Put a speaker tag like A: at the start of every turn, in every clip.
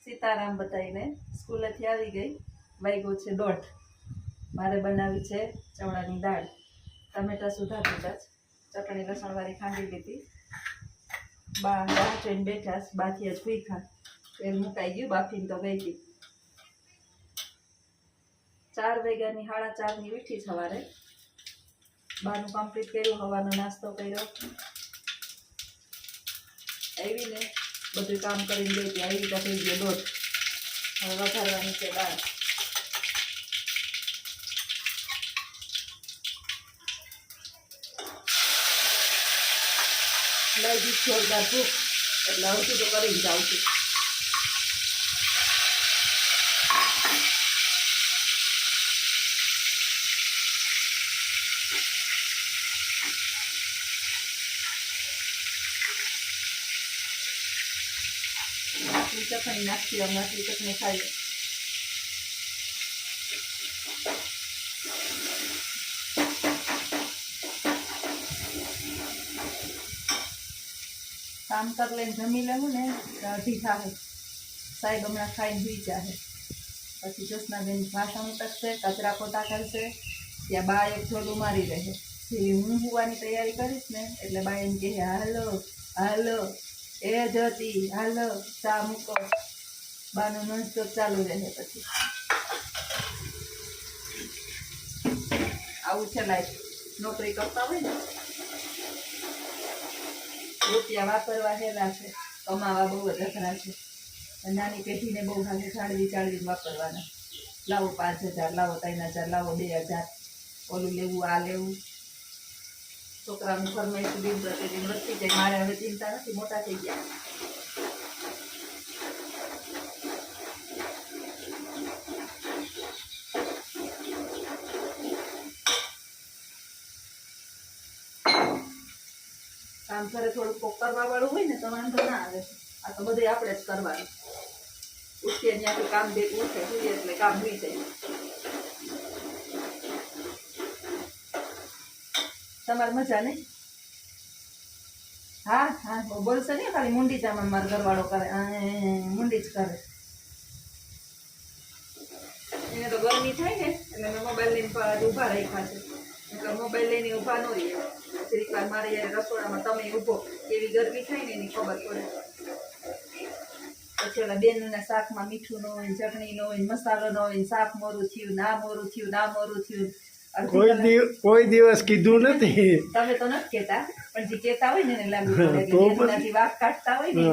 A: સીતારામ બતાવીને સ્કૂલેથી આવી ગઈ. વાગ્યો છે 1:30. મારે બનાવી છે ચવડાની દાળ. ટમેટા સુધારી દીધા, ચટણી લસણવાળી ખાંડી દીધી. બા રાહ જોઈને બેઠા, બાથી જ ભૂખા. તેલ મુકાઈ ગયું, બાફીને તો ગઈ હતી. 4 વાગ્યાની 4:30ની ઉઠી સવારે. બાનું કમ્પ્લીટ કર્યું, હવાનો નાસ્તો કર્યો. આવીને બધું કામ કરીને ગઈ હતી. આવી રીતે થઈ ગયો 1:30. હવે વઘારવાની છે દાળ. લાવી જોરદાર ભૂખ, એટલે હવે તો કરીને જાઉં છું. ચટણી નાખી, અમે આટલી ચટણી ખાઈ. કામ કરી લઈને જમી લેવું ને અઢી થાય. સાહેબ હમણાં ખાઈને સુઈ જાય. પછી જસનાબેન વાસણ ઉતરશે, કચરા પોતા કરશે. ત્યાં બા એક જોડું મારી રહે. જેવી હું હોવાની તૈયારી કરીશ ને એટલે બા એમ કહે હાલો હાલો એ જતી હાલો ચા મૂકો. બાનું નોનસ્ટોપ ચાલુ રહે. પછી આવું છે લાઈફ. નોકરી કરતા હોય ને રૂપિયા વાપરવા હેલા છે, કમાવા બહુ જ અઘરા છે. નાની પેઢીને બહુ ભાગે ચાળવી વાપરવાના. લાવો 5,000, લાવો 3,000, લાવો 2,000, ઓલું લેવું આ લેવું. છોકરાનું ફરમાઈશ દિન પ્રતિદિન વધતી જાય. મારે હવે ચિંતા નથી, મોટા થઈ ગયા. કામ ઘરે થોડુંક કરવા વાળું હોય ને તો વાંધો ના આવે. આ તો બધું આપણે જ કરવાનું. ઉઠીએ ત્યાંથી કામ ભેગું ઉઠે જોઈએ એટલે કામ થઈ જાય. તમારે મજા નહીં? હા હા બોલશે નહીં, ખાલી મુંડી જામાં મારો ઘરવાળો કરે, મુંડી જ કરે. એને તો ગરમી થાય ને એટલે મેં મોબાઈલ લઈને ઊભા રાખ્યા છે. એટલે મોબાઈલ લઈને ઊભા ન રહીએ. જરીક વાર મારે યાર રસોડામાં તમે ઊભો, એવી ગરમી થાય ને એની ખબર પડે. પછી ઓલા બેનના શાકમાં મીઠું ન હોય, ચટણી ન હોય, મસાલો ન હોય, શાક મોરું થયું, ના મોરું થયું, ના મોરું થયું.
B: કોઈ દિવસ કીધું નથી.
A: તમે તો નથી કેતા, પણ જે કેતા હોય ને એને લાગુ પડે. વાત કાઢતા હોય ને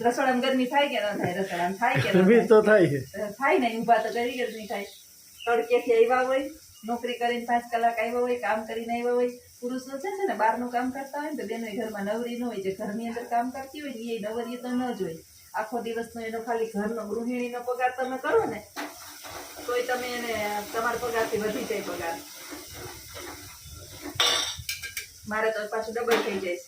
A: રસોડામાં ગરમી થાય કે ન થાય? રસોડામાં થાય કે
B: તો થાય
A: થાય ને. ઊભા તો કરી ગરમી થાય. તડકેથી આવ્યા હોય, નોકરી કરીને 5 કલાક આવ્યા હોય, કામ કરીને આવ્યા હોય. પુરુષો છે ને બહારનું કામ કરતા હોય ને તો બેનો ઘરમાં નવરી ન હોય. જે ઘરની અંદર કામ કરતી હોય ને એ નવરી તો ન જ હોય. આખો દિવસનો એનો ખાલી ઘરનો ગૃહિણીનો પગાર તમે કરો ને તોય તમે એને તમારા પગારથી વધી જાય પગાર. મારે તો પાછું ડબલ થઈ જાય.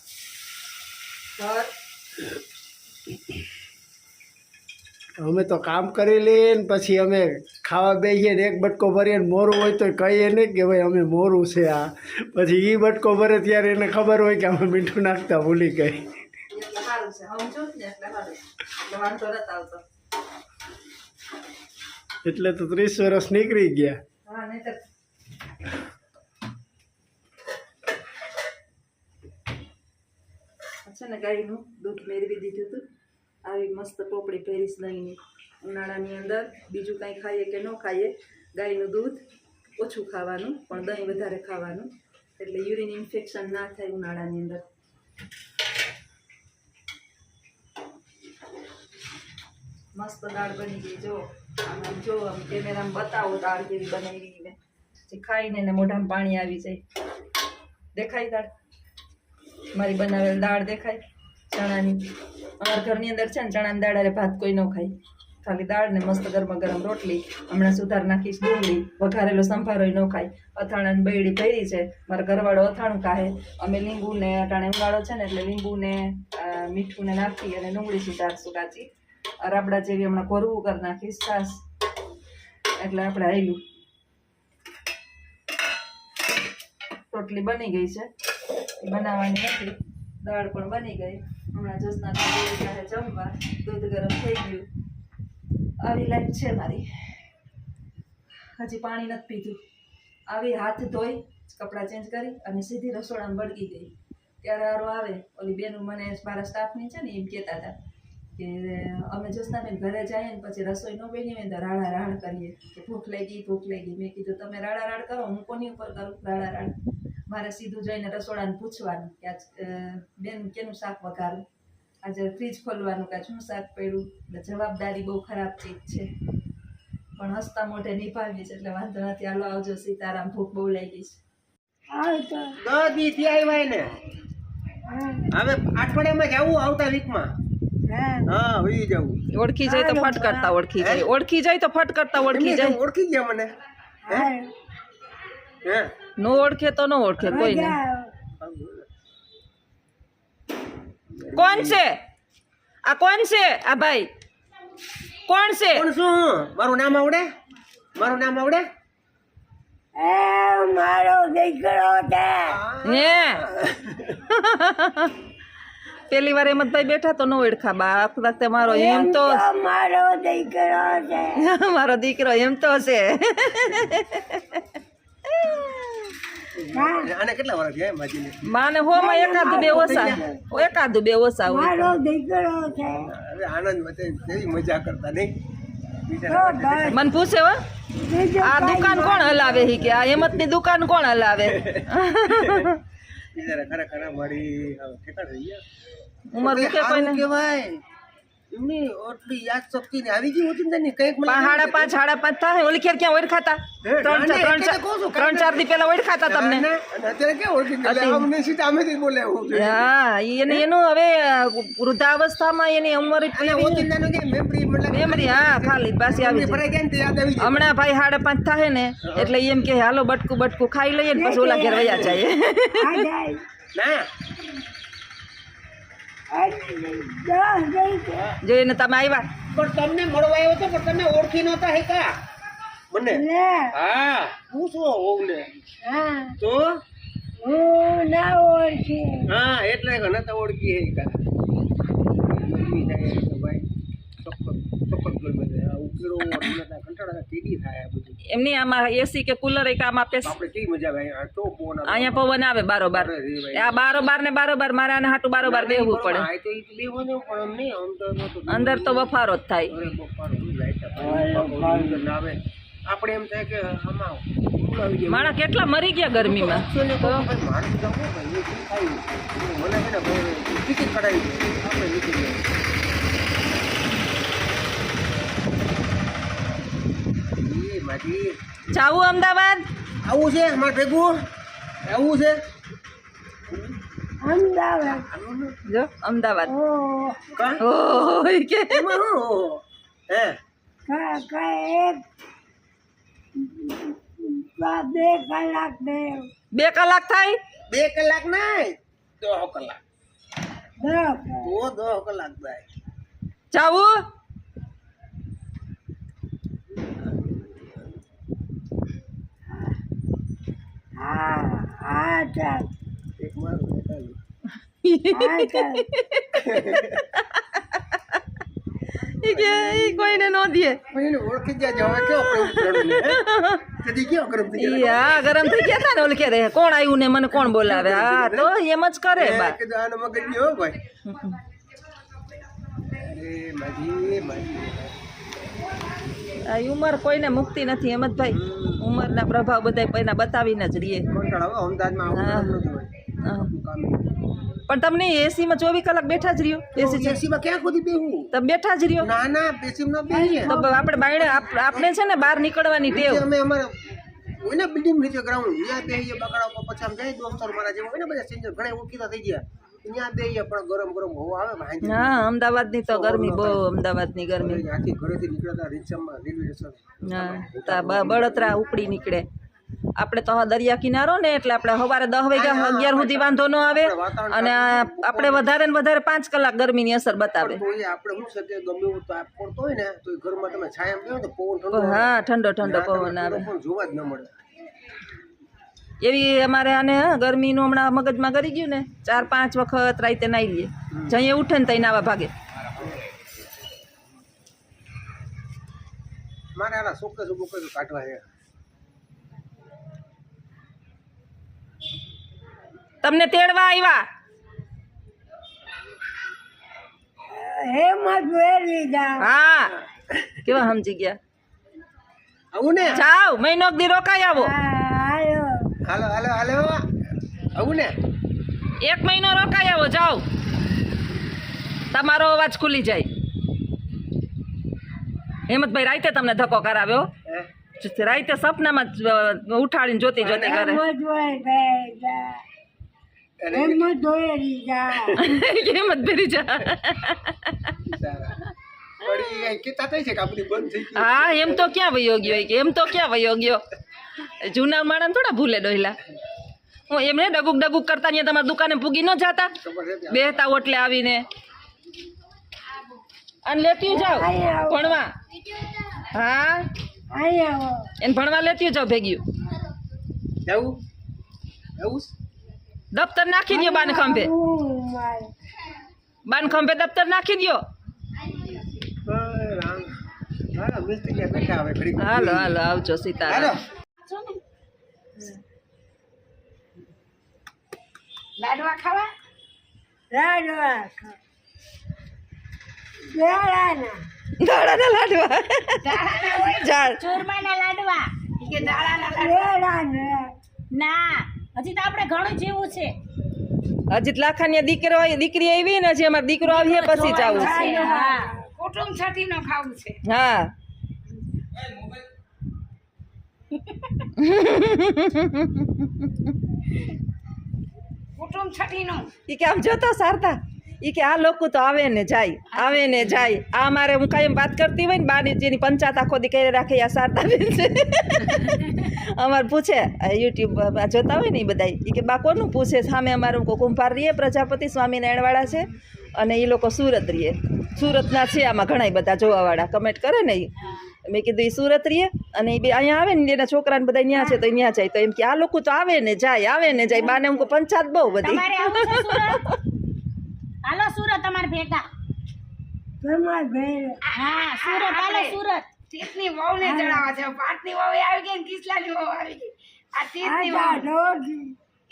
B: અમે તો કામ કરી લઈએ ને પછી અમે ખાવા બેસીએ ને એક બટકો ભરીએ ને મોરું હોય તો કહીએ નહીં કે ભાઈ અમે મોરું છે આ. પછી એ બટકો ભરે ત્યારે એને ખબર હોય કે અમે મીઠું નાખતા ભૂલી ગઈ. એટલે તો 30 વર્ષ નીકળી ગયા.
A: છે ને ગાયનું દૂધ મેળવી દીધું હતું. આવી મસ્ત પોપડી પહેરીશ દહીંની. ઉનાળાની અંદર બીજું કાંઈ ખાઈએ કે ન ખાઈએ, ગાયનું દૂધ ઓછું ખાવાનું પણ દહીં વધારે ખાવાનું, એટલે યુરિન ઇન્ફેક્શન ના થાય ઉનાળાની અંદર. મસ્ત દાળ બની ગઈ. જો આમ જો આમ કેમેરામાં બતાવો દાળ કેવી બનાવી ને. જે ખાઈને ને મોઢામાં પાણી આવી જાય. દેખાય દાળ? મારી બનાવેલ દાળ દેખાય ચણાની? અમારા ઘરની અંદર છે ને ચણાની દાળ અરે ભાત કોઈ ન ખાય. ખાલી દાળ ને મસ્ત ગરમા ગરમ રોટલી. હમણાં સુધાર નાખીશ ડુંગળી. વઘારેલો સંભારો ન ખાય. અથાણાની બૈડી ભરી છે. મારા ઘરવાળો અથાણું ખાય. અમે લીંબુ ને અટાણે ઉનાળો છે ને એટલે લીંબુ ને મીઠું ને નાખી અને ડુંગળી સુધારશું કાચી. રાબડા જેવી હમણાં ભરવું કરી નાખીશ છાશ. એટલે આપણે આવેલું રોટલી બની ગઈ છે, બનાવવાની હતી. દાળ પણ બની ગઈ. હમણાં જસના જમવા. દૂધ ગરમ થઈ ગયું. આવી લાઈફ છે મારી. હજી પાણી નથી પીધું. આવી હાથ ધોઈ કપડાં ચેન્જ કરી અને સીધી રસોડામાં વળગી ગઈ. ત્યારે આરો આવે ઓલી બેન મને મારા સ્ટાફની છે ને એમ કહેતા હતા કે અમે જ્યોત્સનાબેન ઘરે જઈએ ને પછી રસોઈ ન બની હોય તો રાડા રાડ કરીએ કે ભૂખ લાગી ભૂખ લાગી. મેં કીધું તમે રાડા રાડ કરો, હું કોની ઉપર કરું રાડા રાડ? મારે સીધું જઈને રસોડાને પૂછવાનું કે આજ બેન કેનું શાક વઘારું, આજે ફ્રીજ ખોલવાનું કે શું શાક પડ્યું. એટલે જવાબદારી બહુ ખરાબ ચીજ છે પણ હસતા મોઢે નિભાવી છે એટલે વાંધો નથી. હાલો આવજો સીતારામ, ભૂખ બહુ લાગી છે.
C: 10 દી આવ્યા ને હવે અઠવાડિયામાં જવું આવતા વીકમાં. હા વહી જવું.
A: ઓળખી જાય તો ફટ કરતા ઓળખી જાય, ઓળખી જાય તો ફટ કરતા ઓળખી જાય.
C: ઓળખી ગયા મને. હે
A: નો ઓળખે તો નો ઓળખે કોઈ નહીં. કોણ છે આ? કોણ છે આ ભાઈ? કોણ છે?
C: કોણ શું? મારું નામ આવડે? મારું નામ આવડે?
D: મારો દીકરો છે.
A: હે પેલી વાર હેમંતભાઈ બેઠા તો નો ઓળખા બા. વખતે મારો એમ તો
D: મારો દીકરો છે.
A: મારો દીકરો એમ તો છે.
C: આને કેટલા વર્ષ થયા માજીને?
A: માને હોમાં એકાદું બે ઓછા હોય.
D: મારો દીકરો છે.
C: હવે આનંદ વધે કેવી મજા કરતા નહીં.
A: મને પૂછે હો આ દુકાન કોણ હલાવે? હી કે આ હેમંતની દુકાન કોણ હલાવે?
C: બિચારા ખરેખર મારી ઠેકાણ થઈ ગયા.
A: ઉંમર મૂકે કોઈને
C: કહેવાય એમની ઓટલી યાદ શક્તિ ને આવી ગઈ હોતી ને કંઈક મને
A: 5:30 થાય. ઓલી ખેર ક્યાં ઓળખાતા? 3-4 દી પેલા ઓળખાતા તમને.
C: અત્યારે ક્યાં ઓળખી ગયા? અમને સીધા અમેથી બોલાવ્યું છે.
A: હા એનું હવે વૃદ્ધાવસ્થામાં એની ઉંમર
C: અને ઓચિંતાનો કે
A: મેમરી હા ખાલી પાછી આવી
C: ફરાઈ ગયા ને તે યાદ આવી જાય.
A: હમણાં ભાઈ 5:30 થાય ને એટલે એમ કે હાલો બટકું ખાઈ લઈએ ને પછી ઓલા ઘેર વયા જાય.
C: ના
A: જોઈને તમે આવ્યા
C: પણ તમને મળવા આવ્યો તો પણ તમે ઓળખી નહોતા હેકા મને. હા હું શું હોઉં ને તો
D: હું ના ઓળખી.
C: હા એટલે નતા ઓળખી હેકા. ગરમી થાય તો ભાઈ ચોક્કસ ગરમી થાય. ઉકેરો કંટાળા કેદી થાય આ બધું.
A: એમની આમાં એસી કે કુલર એક આમ આપે
C: આપણે કેવી મજા આવે આ તો ફોન
A: અહીંયા પવન આવે બારોબાર. આ બારોબાર ને બારોબાર મારે આને હાટું બારોબાર બેહવું પડે.
C: આ તો ઈ બેહવાનું પણ આમ નહીં આમ તો
A: અંદર તો બફારો જ થાય.
C: અરે બપારો ના આવે. આપણે એમ થાય કે આમાં આવી જાય.
A: માણસ કેટલા મરી ગયા ગરમીમાં.
C: માણસ તો ભાઈ એ ખાયું મને છે ને ટિકિટ કઢાવી આપણે નીકળી ગયા. માજી
A: જાવું અમદાવાદ?
C: આવું છે મારે ભેગું આવું છે.
D: અમદાવાદ.
A: જો અમદાવાદ
C: કા
A: ઓય કે
C: એમાં શું હે
D: એક 2 કલાક દે.
A: 2 કલાક થાય?
C: 2 કલાક નહીં 10 કલાક.
D: 10
C: તો 10 કલાક થાય.
A: જાવું?
D: હા ચાલ.
C: એક મારું બેટાલું.
D: હા ચાલ.
A: ઈ કોઈને નો દે.
C: પણ એને ઓળખી ગયા છે હવે કેવો પ્રેમ કરવાનું હે? કદી કેવો ગરમ થઈ ગયા?
A: હા ગરમ થઈ ગયા હતા ને ઓલી કે રે કોણ આવ્યું ને મને કોણ બોલાવે? હા તો એમ જ કરે બા.
C: કીધું આનો મગજ નહીં હો ભાઈ. અરે માજી
A: આ ઉંમર કોઈને મુક્તિ નથી હેમંતભાઈ. ઉંમરના પ્રભાવ બધા કોઈના બતાવીને જ રહીએ.
C: કંટાળો આવે અમદાવાદમાં આવું નથી હોય.
A: હા.
C: કામ
A: પણ તમને એસીમાં 24 કલાક બેઠા જ રહ્યો? એસી
C: એસીમાં ક્યાં ખોદી બેહું?
A: તમે બેઠા જ રહ્યો?
C: ના ના એસીમાં બેહીએ.
A: તો આપણે બાયણે આપણે છે ને બહાર નીકળવાની ટેવ.
C: અમે અમારે હોય ને બિલ્ડિંગ નીચે ગ્રાઉન્ડ ત્યાં બેહીએ બકડા ઉપર પછી આમ જાય દોસ્તાર મારા જેવા હોય ને બધા સિનિયર ઘણા ઓળખીતા થઈ ગયા ત્યાં બેહીએ પણ ગરમ હવા આવે ભાઈ.
A: હા અમદાવાદની તો ગરમી બહુ. અમદાવાદની ગરમી
C: આથી ઘરેથી નીકળતા રિક્ષામાં રેલવે સ્ટેશન
A: હા તા બળતરા ઉપડી નીકળે. આપણે તો દરિયા કિનારો ને એટલે આપણે સવારે 10 વાગ્યા 11 સુધી વાંધો ન આવે અને આપણે વધારે ને વધારે 5 કલાક ગરમીની અસર બતાવે.
C: તો એ આપણે શું છે કે ગમે એવું તાપ પડતો હોય ને તો એ ઘરમાં તમે છાયામાં બેહો તો પવન ઠંડો
A: હા ઠંડો પવન આવે.
C: પણ જોવા જ ન મળે.
A: એવી અમારે આને ગરમીનું હમણાં મગજમાં કરી ગયું ને 4-5 વખત રાતે નાઈ લઈએ. જઈએ ઉઠે ને તઈ નાવા ભાગે.
C: મારે આના ચોક્કસ બોકસ કાઢવા છે.
A: તમને તેડવા આવ્યા.
D: હેમત વેરી જા
A: હા કેવા સમજી ગયા.
C: આવું ને
A: જાઓ મહિનો દી રોકાઈ આવો.
D: આયો
C: હાલો હાલો હાલો આવું ને
A: 1 મહિનો રોકાઈ આવો. જાઓ તમારો અવાજ ખુલી જાય. હેમંતભાઈ રાઈતે તમને ધક્કો કરાવ્યો.
C: હે?
A: રાઈતે સપનામાં જ, ઉઠાડીને જોતી જોતી કરે.
D: હેમત વેરી જા
C: અને
D: હેમત વેરી જા
A: હેમંત ભેરી જા.
C: પડી ગઈ કેતા થાય છે કે આપણી બંધ થઈ ગઈ.
A: હા એમ તો ક્યાં વયો ગયો કે એમ તો ક્યાં વયો ગયો. જૂના માણસ થોડા ભૂલે ડોયલા. હું એમને ડગુક ડગુક કરતા અહીંયા તમારી દુકાને પૂગી ન જાતા.
C: ખબર છે
A: બેહતા ઓટલે આવીને અને લેતી જાઓ ભણવા. હા
D: આયો
A: એને ભણવા લેતી જાઓ ભેગ્યું.
C: જાવું જાવું
A: દફતર નાખી દો બાન ખંભે.
D: માય
A: બાન ખંભે દફતર નાખી દો.
C: હાલો મિસ્ત્રી બેઠા હવે ઘડી
A: હાલો હાલો આવજો
C: હાલો
A: સીતારામ.
D: લાડવા ખાવા લાડવા દાડાના
A: દાડાના લાડવા. ઝાડ
E: ચૂરમાના લાડવા
D: દાડાના
E: ના હજી તો આપણે ઘણું જીવવું છે.
A: હજી લાખાની દીકરી આવી ને હજી અમારો દીકરો આવીએ પછી જ આવું છે.
E: હા
D: કુટુંબ છઠી નો ખાવું છે
A: હા
D: કુટુંબ છઠી નો
A: ઈ કે આમ જોતો સારતા ઈ કે આ લોકો તો આવે ને જાય આવે ને જાય. આ મારે હું કાયમ વાત કરતી હોય ને બાની જેની પંચાયત આખો દી કરી રાખે આ સારતા બેન છે. અમારે પૂછે યુટ્યુબ જોતા હોય ને એ બધા ઈ કે બા કોનું પૂછે. સામે અમારું કુંભાર રહીએ પ્રજાપતિ સ્વામિનારાયણવાળા છે અને એ લોકો સુરત રહીએ. સુરતના છે આમાં ઘણા બધા જોવાવાળા કમેન્ટ કરે ને એ. મેં કીધું એ સુરત રહીએ અને એ બે અહીંયા આવે ને એના છોકરાને બધા ત્યાં છે તો ત્યાં જાય તો એમ કે આ લોકો તો આવે ને જાય આવે ને જાય. બાને હું પંચાયત બહુ બધી.
E: તમારે આવું છે સુરત? હાલો સુરત તમારે ભેગા.
D: તમાર ભેર
E: હા સુરત હાલો સુરત.
F: તીર્થની વહુને ચડાવવા છે. પાટની વહુ આવી ગઈ ને કિસલાની વહુ આવી ગઈ. આ તીર્થની વહુ
D: રોટી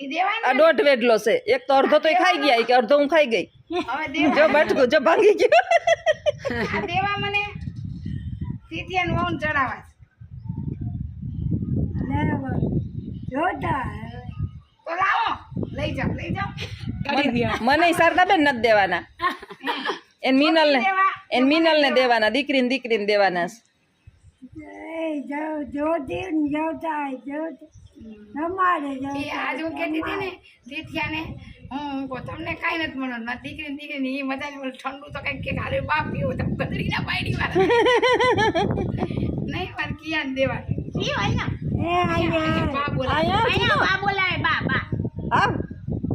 F: ઈ દેવાની
A: આ દોઢ વેડલો છે. એક તો અડધો તો એ ખાઈ ગયા ઈ કે અડધો હું ખાઈ ગઈ.
F: હવે દેવા
A: જો બટકું જો ભાંગી ગયું.
F: આ દેવા મને તીર્થિયાની વહુને ચડાવવા છે.
D: લેવા જોતા
F: તો લાવો લઈ જાઓ લઈ જાઓ.
A: મને શારદાબેન નથી દેવાના. એન મિનલને દેવાના. દીકરીને દેવાના છે.
D: જોતી ને જોતા જોતા તમારે
F: એ આજ હું કહેતી હતી ને તીર્થિયાને હું કહું તમને કાંઈ નથી મળવાનું મારી દીકરીને એ મજાને બોલે ઠંડુ તો કંઈક કે હારે બાપ પીવું તો ગદડીના પાડી વાળા નહીં મારે કિયાને દેવાની
E: ઈ અહીંયા
F: બા બોલે
E: અહીંયા બા બોલાવે બા બા.
A: હા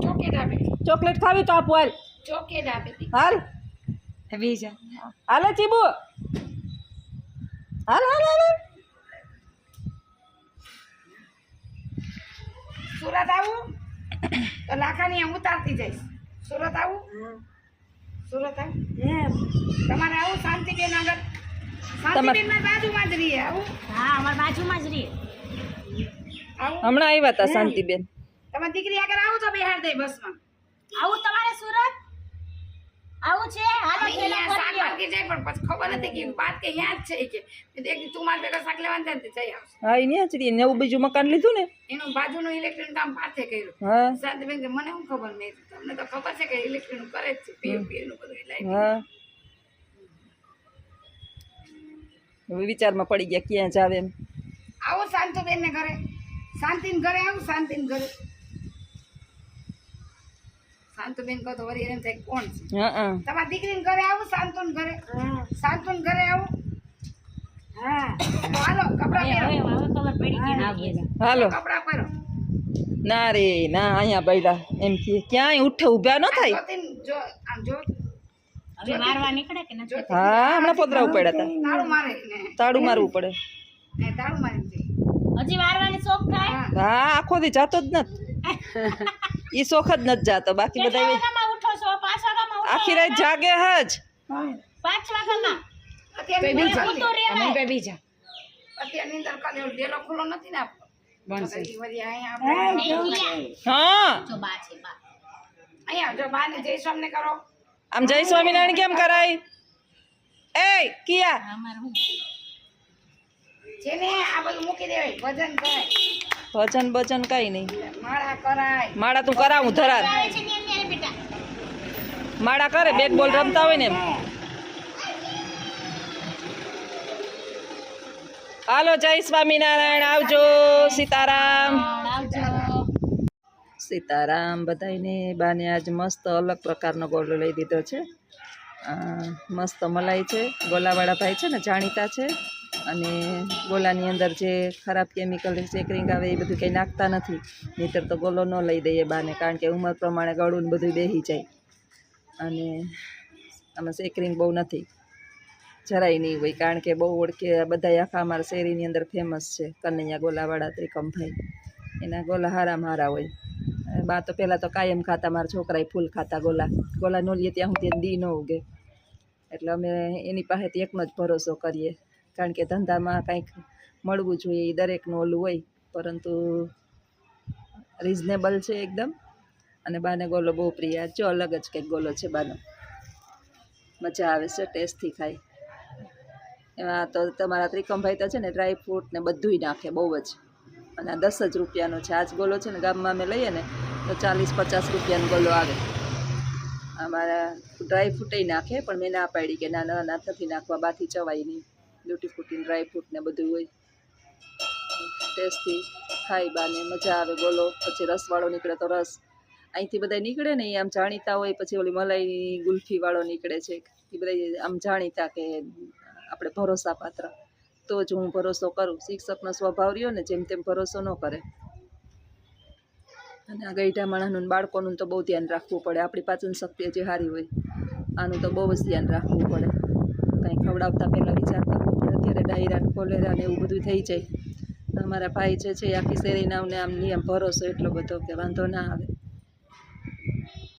F: ચોકેટ આપે
A: ચોકલેટ ખાવી તો આપો હાલ.
F: ચોકેટ આપે
A: હાલ હાલે ચીબુ હાલ હાલ હાલ.
F: સુરત આવું તો લાખાની આમ ઉતારતી જઈશ. સુરત આવું સુરત આવું તમારે આવું શાંતિબેન આગળ શાંતિબેન મારી બાજુમાં જ રહીએ આવું
E: હા અમારી બાજુમાં જ રહીએ.
F: આવું
A: હમણાં આવ્યા હતા શાંતિબેન.
F: તમારી દીકરી આગળ આવું તો બેહાડ દે બસમાં
E: આવું તમારે સુરત આવું છે હાલો
F: અમે
E: પેલા
F: અહીંયા શાક
E: કરી લ્યો.
F: માર્કેટ જાય પણ પછી ખબર નથી કે વાત કે અહીંયા જ છે કે એક દી તું મારા ભેગા શાક લેવા જાય ને તે જઈ આવશે.
A: હા એ ન્યા જ રહીએ. નવું બીજું મકાન લીધું ને.
F: એનું બાજુનું ઇલેક્ટ્રિક કામ પાથે કર્યું.
A: હા
F: શાંતિબેન કે મને શું ખબર નહીં તમને તો ખબર છે કે ઇલેક્ટ્રિક નું કરે જ છે પીએપી નું બધું લાઈટ
A: હા હવે વિચારમાં પડી ગયા ક્યાં જાવે એમ.
F: આવો શાંતુબેન ને ઘરે શાંતિને ઘરે આવું શાંતિને ઘરે શાંતુબેન કહો તો વળી એમ થાય કોણ છે
A: હા
F: તમારી દીકરીને ઘરે આવું શાંતુને ઘરે શાંતુને ઘરે આવું
D: હા
F: તો હાલો કપડાં
E: હવે
F: પહેરો
E: હવે ખબર પડી કે ના ગયા.
A: હાલો.
F: કપડાં પહેરો
A: ના રે ના અહીંયા બૈડા એમ કે ક્યાંય ઉઠે ઊભા ન થાય.
F: જોતીને જો આમ જો
E: હવે મારવા નીકળે કે નથી?
A: હા હમણાં પોતરા ઉપાડ્યા હતા.
F: તાળું મારે ને
A: તાળું મારવું પડે.
F: તાળું મારી દે
E: હજી મારવાની શોખ થાય?
F: હા
A: હા આખો દી જાતો જ નથી. ઈ શોખ જ નથી જાતો. બાકી
E: કેટલા
A: બધા
E: વાગ્યામાં ઉઠો છો? 5 વાગ્યામાં ઉઠો?
A: આખી રાત જાગે હજ.
E: 5 વાગ્યામાં?
F: અત્યારે
E: મને ઊંધું રહેવાય.
F: અત્યારની અંદર કાલે ડેલો ખુલ્લો નથી ને આપણો
A: બનશે.
F: તો ઈ વળી અહીંયા
D: હે
F: આપણે
D: જોઉં
A: હા
E: જો બા છે બા
F: અહીંયા જો બાને જય સ્વામને કરો
A: આમ જય સ્વામિનારાયણ કેમ કરાય? એ કિયા
E: અમાર હું
F: જેને આ બધું મૂકી દેવાય ભજન કરાય
A: ભજન ભજન કઈ નહીં.
F: માળા કરાય
A: માળા તું કરાવું ધરાર
E: આવે છે ને એમ બેટા
A: માળા કરે બેટ બોલ રમતા હોય ને એમ. હાલો જય સ્વામિનારાયણ, આવજો. સીતારામ
E: આવજો
A: સીતારામ બધાયને. બાને આજ મસ્ત અલગ પ્રકારનો ગોલો લઈ દીધો છે. મસ્ત મલાઈ છે. ગોલાવાળા ભાઈ છે ને જાણીતા છે, અને ગોલાની અંદર જે ખરાબ કેમિકલ સેકરિંગ આવે એ બધું કંઈ નાખતા નથી. નહીંતર તો ગોલો ન લઈ દઈએ બાને, કારણ કે ઉંમર પ્રમાણે ગળું ને બધું બેસી જાય, અને આમાં સેકરિંગ બહુ નથી, જરાય નહીં હોય, કારણ કે બહુ ઓળખે બધા આખા અમારા શેરીની અંદર ફેમસ છે કનૈયા ગોલાવાળા ત્રિકમભાઈ. એના ગોલા હારામાં હારા હોય. બા તો પહેલાં તો કાયમ ખાતા, મારા છોકરાએ ફૂલ ખાતા ગોલા ન લઈએ ત્યાં સુધી દી ન ઉગે. એટલે અમે એની પાસેથી એકનો જ ભરોસો કરીએ, કારણ કે ધંધામાં કંઈક મળવું જોઈએ એ દરેકનું ઓલું હોય, પરંતુ રિઝનેબલ છે એકદમ. અને બાને ગોલો બહુ પ્રિય. જો અલગ જ કંઈક ગોલો છે બાનો, મજા આવે છે, ટેસ્ટથી ખાય. એમાં તો તમારા ત્રિકમભાઈ તો છે ને ડ્રાય ફ્રૂટ ને બધુંય નાખે બહુ જ, અને આ 10 જ રૂપિયાનો છે. આજ ગોલો છે ને ગામમાં અમે લઈએ ને તો 40-50 રૂપિયાનો ગોલો આવે. અમારા ડ્રાય ફ્રૂટય નાખે, પણ મેં ના પાડી કે ના ના ના નથી નાખવા, બાથી ચવાય નહીં. ડ્યુટી ફ્રૂટી ડ્રાય ફ્રૂટ ને બધું હોય. ટેસ્ટી ખાઈ બાને મજા આવે ગોલો. પછી રસવાળો નીકળે તો રસ અહીંથી બધા નીકળે ને એ આમ જાણીતા હોય. પછી ઓલી મલાઈ ગુલ્ફીવાળો નીકળે છે, એ બધા આમ જાણીતા કે આપણે ભરોસાપાત્ર. તો જ હું ભરોસો કરું. શિક્ષકનો સ્વભાવ રહ્યો ને જેમ તેમ ભરોસો ન કરે. અને આ ગઈઢા માણસનું ને બાળકોનું તો બહુ ધ્યાન રાખવું પડે. આપણી પાચન શક્તિ હજી સારી હોય, આનું તો બહુ જ ધ્યાન રાખવું પડે. કંઈ ખવડાવતા પહેલાં વિચાર કરવો પડે. અત્યારે ડાયરા કોલેરા ને એવું બધું થઈ જાય. તો અમારા ભાઈ જે છે એ આખી શેરીના આમને આમ નિયમ ભરોસો એટલો બધો કે વાંધો ના આવે.